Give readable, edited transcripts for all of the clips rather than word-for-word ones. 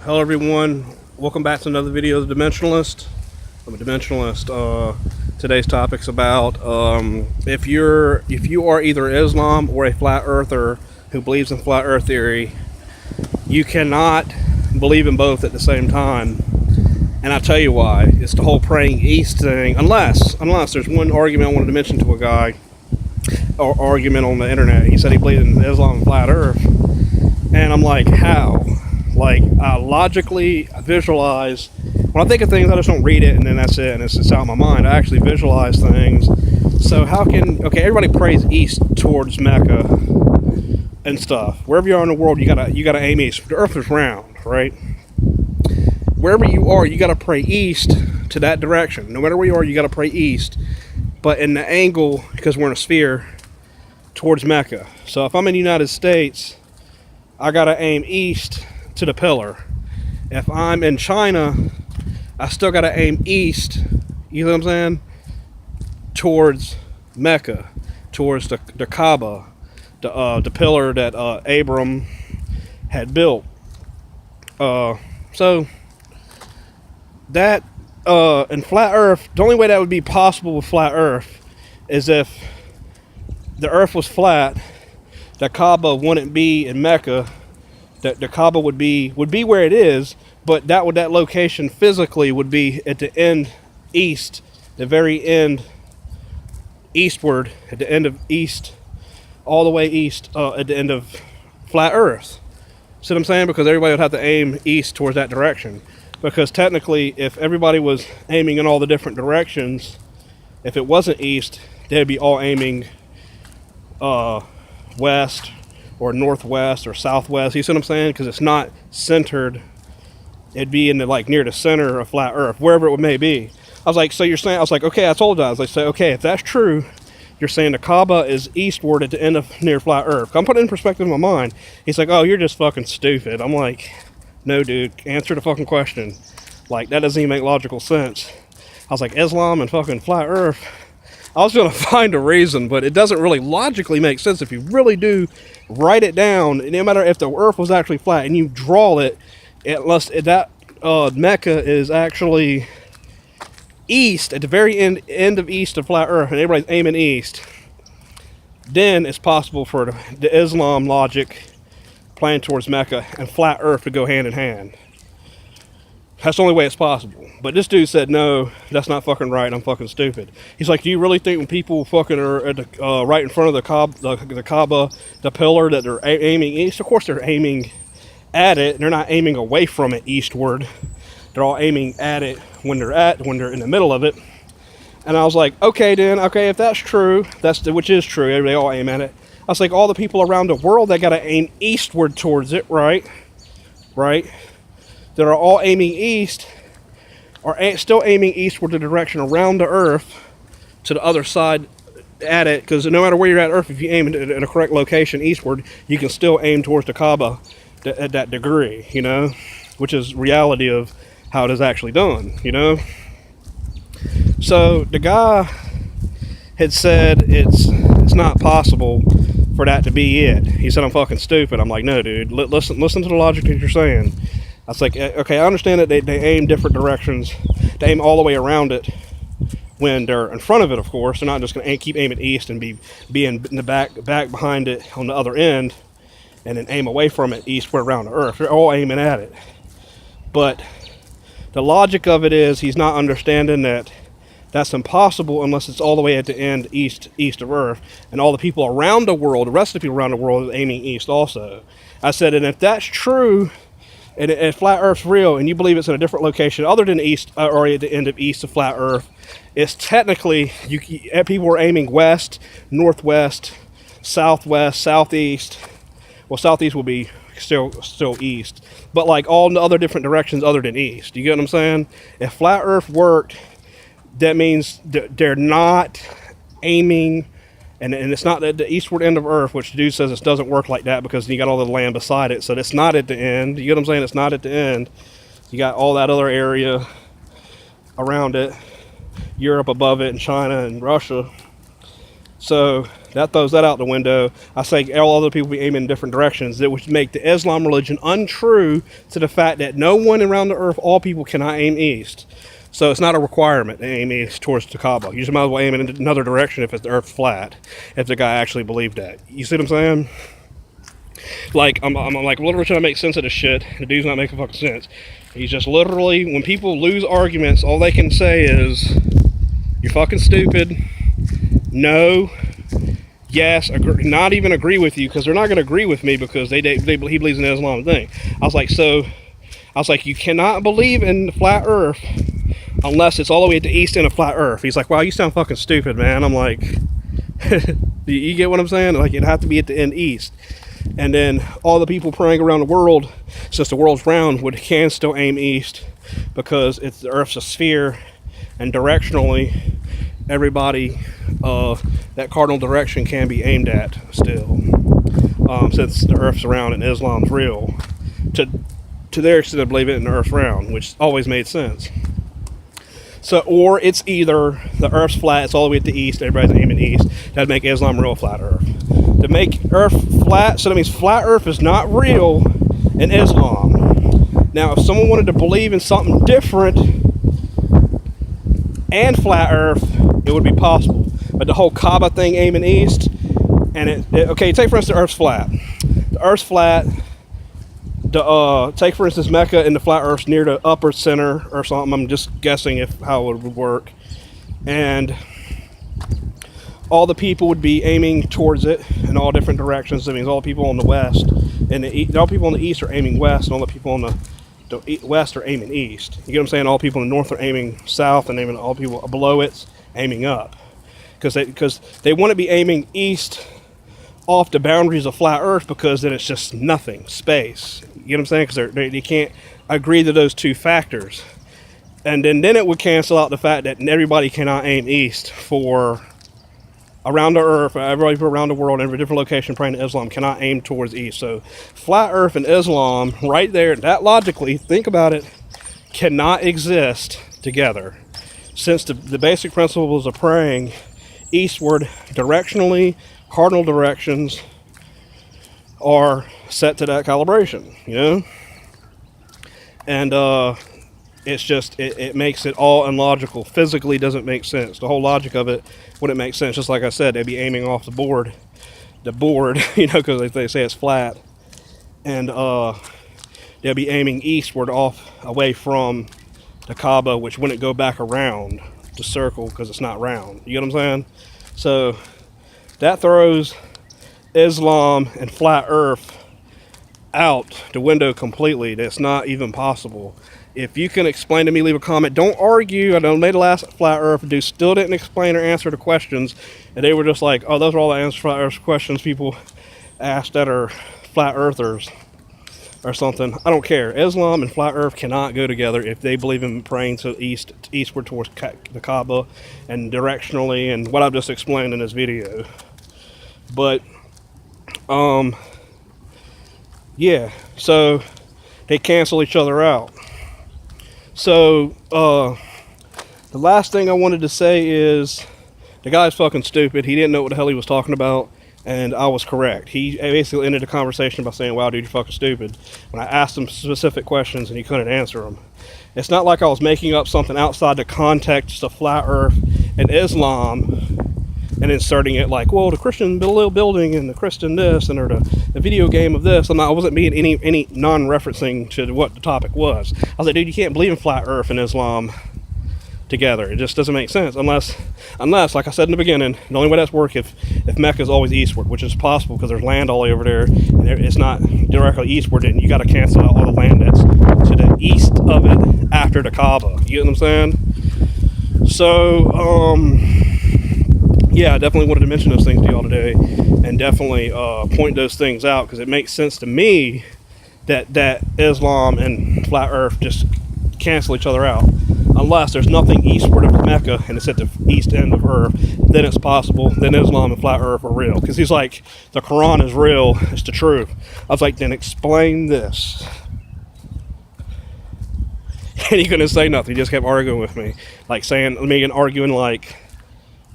Hello everyone, welcome back to another video of The Dimensionalist. I'm a Dimensionalist. Today's topic's about if you are either Islam or a flat earther who believes in flat earth theory, you cannot believe in both at the same time. And I'll tell you why. It's the whole praying east thing, unless there's one argument I wanted to mention to a guy, or argument on the internet. He said he believed in Islam and flat earth, and I'm like, how? Like, I logically visualize, when I think of things, I just don't read it and then that's it, and it's out of my mind. I actually visualize things. So how can, okay, everybody prays east towards Mecca and stuff. Wherever you are in the world, you gotta aim east. The earth is round, right? Wherever you are, you gotta pray east to that direction. No matter where you are, you gotta pray east, but in the angle, because we're in a sphere, towards Mecca. So if I'm in the United States, I gotta aim east to the pillar. If I'm in China, I still gotta aim east, you know what I'm saying, towards Mecca, towards the Kaaba, the pillar that Abram had built. So that in flat earth, the only way that would be possible with flat earth is if the earth was flat, the Kaaba wouldn't be in Mecca. The Kaaba would be where it is, but that location physically would be at the end east, the very end eastward, at the end of east, all the way east, at the end of flat earth. See what I'm saying? Because everybody would have to aim east towards that direction. Because technically, if everybody was aiming in all the different directions, if it wasn't east, they'd be all aiming west or northwest or southwest. You see what I'm saying? Because it's not centered. It'd be in the, like, near the center of flat earth, wherever it may be. I was like, so you're saying, I was like, okay, I told you. I was like, okay, if that's true, you're saying the Kaaba is eastward at the end of near flat earth. I'm putting it in perspective in my mind. He's like, oh, you're just fucking stupid. I'm like, no, dude, answer the fucking question. Like, that doesn't even make logical sense. I was like, Islam and fucking flat earth. I was going to find a reason, but it doesn't really logically make sense if you really do write it down. No matter if the earth was actually flat and you draw it, unless that Mecca is actually east, at the very end of east of flat earth, and everybody's aiming east, then it's possible for the Islam logic playing towards Mecca and flat earth to go hand in hand. That's the only way it's possible. But this dude said, no, that's not fucking right. I'm fucking stupid. He's like, do you really think when people fucking are at the, right in front of the Kaaba, the pillar, that they're aiming east? Of course they're aiming at it. They're not aiming away from it eastward. They're all aiming at it when they're in the middle of it. And I was like, okay, then, okay, if that's true, which is true, they all aim at it. I was like, all the people around the world, they gotta aim eastward towards it, right? Right? That are all aiming east, are still aiming eastward the direction around the earth to the other side at it, because no matter where you're at earth, if you aim in a correct location eastward, you can still aim towards the Kaaba at that degree, you know, which is reality of how it is actually done, you know. So the guy had said it's not possible for that to be it. He said I'm fucking stupid. I'm like, no, dude, listen to the logic that you're saying. I was like, okay, I understand that they aim different directions. They aim all the way around it when they're in front of it, of course. They're not just going to keep aiming east and be in the back behind it on the other end and then aim away from it eastward around the earth. They're all aiming at it. But the logic of it is he's not understanding that that's impossible unless it's all the way at the end east of earth, and all the people around the world, the rest of the people around the world, are aiming east also. I said, and if that's true, and flat earth's real, and you believe it's in a different location other than east, or at the end of east of flat earth, it's technically, people are aiming west, northwest, southwest, southeast. Well, southeast will be still east, but like all the other different directions other than east. You get what I'm saying? If flat earth worked, that means they're not aiming, and it's not at the eastward end of earth, which the dude says it doesn't work like that because you got all the land beside it, so it's not at the end. You get what I'm saying? It's not at the end. You got all that other area around it, Europe above it, and China and Russia. So that throws that out the window. I say all other people be aiming in different directions. That would make the Islam religion untrue to the fact that no one around the earth, all people, cannot aim east. So it's not a requirement to aim east towards the Kaaba. You just might as well aim in another direction if it's the earth's flat, if the guy actually believed that. You see what I'm saying? Like, I'm like literally trying to make sense of this shit. The dude's not making fucking sense. He's just literally, when people lose arguments, all they can say is, you're fucking stupid. No. Yes. Agree, not even agree with you, because they're not going to agree with me because he believes in the Islam thing. I was like, you cannot believe in the flat earth unless it's all the way at the east end of flat earth. He's like, wow, you sound fucking stupid, man. I'm like, you get what I'm saying? Like, it'd have to be at the end east. And then all the people praying around the world, since the world's round, can still aim east because it's the earth's a sphere, and directionally everybody that cardinal direction can be aimed at still, since the earth's round and Islam's real. To their extent, I believe it in the earth's round, which always made sense. So, or it's either the earth's flat, it's all the way at the east, everybody's aiming east. That'd make Islam real, flat earth. To make earth flat, so that means flat earth is not real in Islam. Now, if someone wanted to believe in something different and flat earth, it would be possible. But the whole Kaaba thing aiming east, and okay, take for instance the earth's flat. The earth's flat. Take for instance Mecca and the flat earth's near the upper center or something. I'm just guessing how it would work. And all the people would be aiming towards it in all different directions. That means all the people on the west and all the people on the east are aiming west, and all the people on the west are aiming east. You get what I'm saying? All people in the north are aiming south, and all people below it's aiming up, because they want to be aiming east off the boundaries of flat earth, because then it's just nothing, space. You know what I'm saying? Because they can't agree to those two factors. And then it would cancel out the fact that everybody cannot aim east for around the earth. Everybody around the world, every different location praying to Islam cannot aim towards east. So flat earth and Islam, right there, that logically, think about it, cannot exist together. Since the basic principles of praying eastward directionally, cardinal directions are set to that calibration, you know? And it's just, it makes it all unlogical. Physically doesn't make sense. The whole logic of it wouldn't make sense. Just like I said, they'd be aiming off the board, you know, because they say it's flat. And they'll be aiming eastward away from the Kaaba, which wouldn't go back around the circle because it's not round. You get what I'm saying? So that throws Islam and flat earth out the window completely. That's not even possible. If you can explain to me, leave a comment. Don't argue. I done made the last flat earth dude still didn't explain or answer the questions, and they were just like, oh, those are all the answers flat earth questions people asked that are flat earthers or something. I don't care. Islam and flat earth cannot go together if they believe in praying to eastward towards the Kaaba and directionally, and what I've just explained in this video. But yeah, so they cancel each other out. So the last thing I wanted to say is the guy's fucking stupid. He didn't know what the hell he was talking about, and I was correct. He basically ended the conversation by saying, wow, dude, you're fucking stupid, when I asked him specific questions and he couldn't answer them. It's not like I was making up something outside the context of flat earth and Islam and inserting it like, well, the Christian little building and the Christian this and or the video game of this. I wasn't being any non-referencing to what the topic was. I was like, dude, you can't believe in flat earth and Islam together. It just doesn't make sense unless, like I said in the beginning, the only way that's work if Mecca is always eastward, which is possible because there's land all over there, and it's not directly eastward, and you got to cancel out all the land that's to the east of it after the Kaaba. You get what I'm saying? So, yeah, I definitely wanted to mention those things to y'all today, and definitely point those things out, because it makes sense to me that Islam and flat earth just cancel each other out. Unless there's nothing eastward of Mecca and it's at the east end of earth, then it's possible. Then Islam and flat earth are real. Because he's like, the Quran is real, it's the truth. I was like, then explain this. And he couldn't say nothing. He just kept arguing with me. Like saying, arguing like,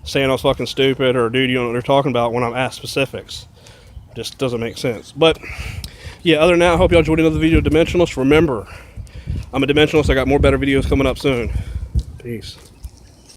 saying I was fucking stupid or dude, you don't know what they're talking about when I'm asked specifics. Just doesn't make sense. But yeah, other than that, I hope y'all enjoyed another video of Dimensionalist. Remember, I'm a Dimensionalist. I got more better videos coming up soon. Peace.